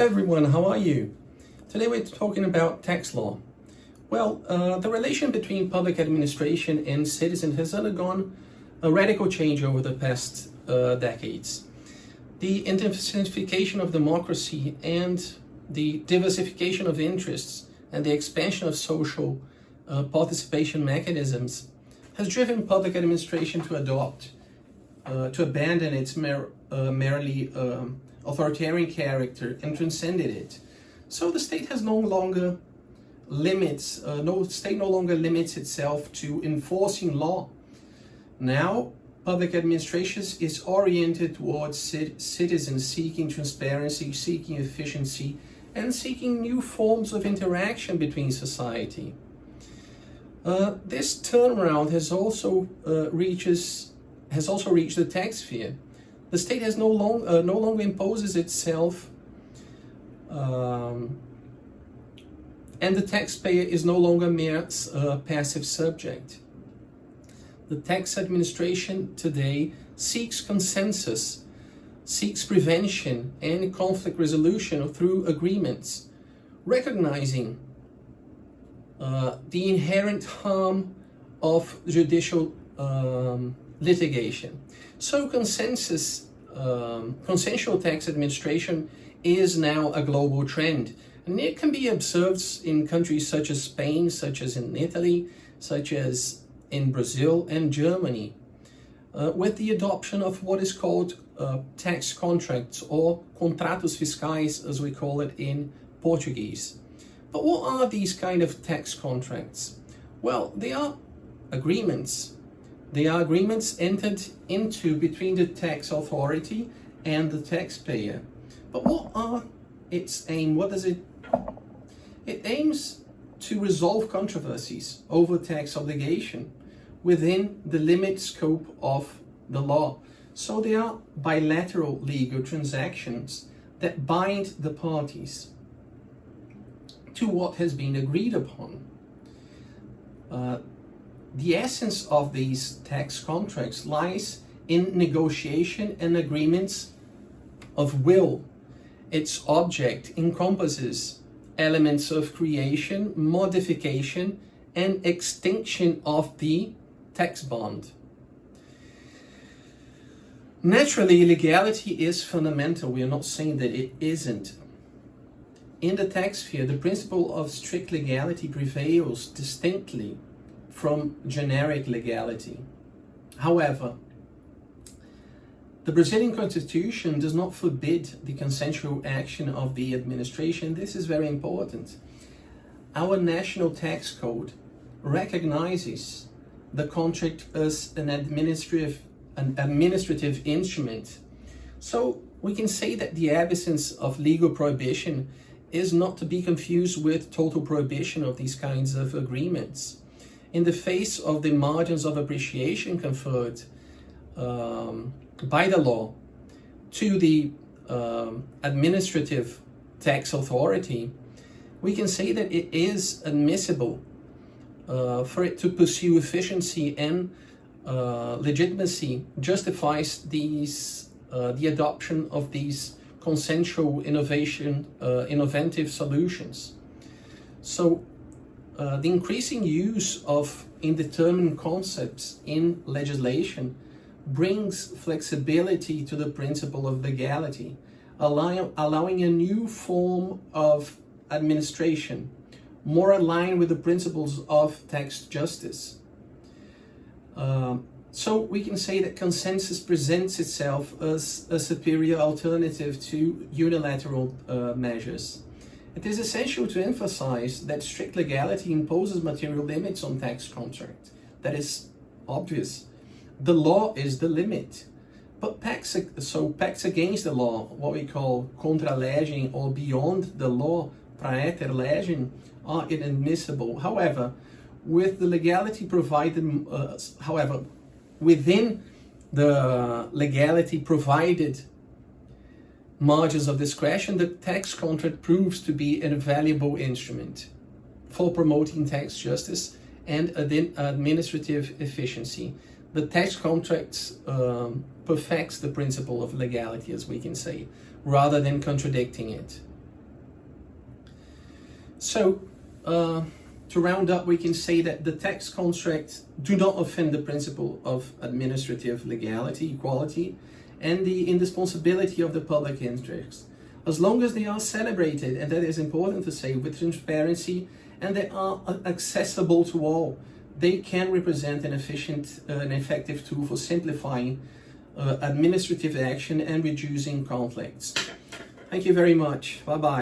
Everyone, how are you? Today we're talking about tax law. Well, the relation between public administration and citizens has undergone a radical change over the past decades. The intensification of democracy and the diversification of interests and the expansion of social participation mechanisms has driven public administration to abandon its merely authoritarian character and transcended it. So the state has no longer limits itself to enforcing law. Now, public administration is oriented towards citizens seeking transparency, seeking efficiency, and seeking new forms of interaction between society. This turnaround has also reached the tax sphere. The state has no longer imposes itself, and the taxpayer is no longer a mere passive subject. The tax administration today seeks consensus, seeks prevention and conflict resolution through agreements, recognizing the inherent harm of judicial litigation. So consensual tax administration is now a global trend, and it can be observed in countries such as Spain, such as in Italy, such as in Brazil and Germany, with the adoption of what is called tax contracts, or contratos fiscais as we call it in Portuguese. But what are these kind of tax contracts? Well, they are agreements. They are agreements entered into between the tax authority and the taxpayer. But what are its aim? What does it? It aims to resolve controversies over tax obligation within the limit scope of the law. So they are bilateral legal transactions that bind the parties to what has been agreed upon. The essence of these tax contracts lies in negotiation and agreements of will. Its object encompasses elements of creation, modification, and extinction of the tax bond. Naturally, legality is fundamental. We are not saying that it isn't. In the tax sphere, the principle of strict legality prevails distinctly from generic legality. However, the Brazilian Constitution does not forbid the consensual action of the administration. This is very important. Our national tax code recognizes the contract as an administrative instrument. So we can say that the absence of legal prohibition is not to be confused with total prohibition of these kinds of agreements. In the face of the margins of appreciation conferred by the law to the administrative tax authority, we can say that it is admissible for it to pursue efficiency and legitimacy justifies the adoption of these consensual innovative solutions. So the increasing use of indeterminate concepts in legislation brings flexibility to the principle of legality, allowing a new form of administration, more aligned with the principles of tax justice. So we can say that consensus presents itself as a superior alternative to unilateral measures. It is essential to emphasize that strict legality imposes material limits on tax contract. That is obvious. The law is the limit. But pacts against the law, what we call contra legem or beyond the law, praeter legem, are inadmissible. However, with the legality provided, within the legality provided margins of discretion, the tax contract proves to be an invaluable instrument for promoting tax justice and administrative efficiency. The tax contract perfects the principle of legality, as we can say, rather than contradicting it. So, to round up, we can say that the tax contracts do not offend the principle of administrative legality, equality, and the indispensability of the public interest, as long as they are celebrated, and that is important to say, with transparency, and they are accessible to all. They can represent an efficient and effective tool for simplifying administrative action and reducing conflicts. Thank you very much. Bye-bye.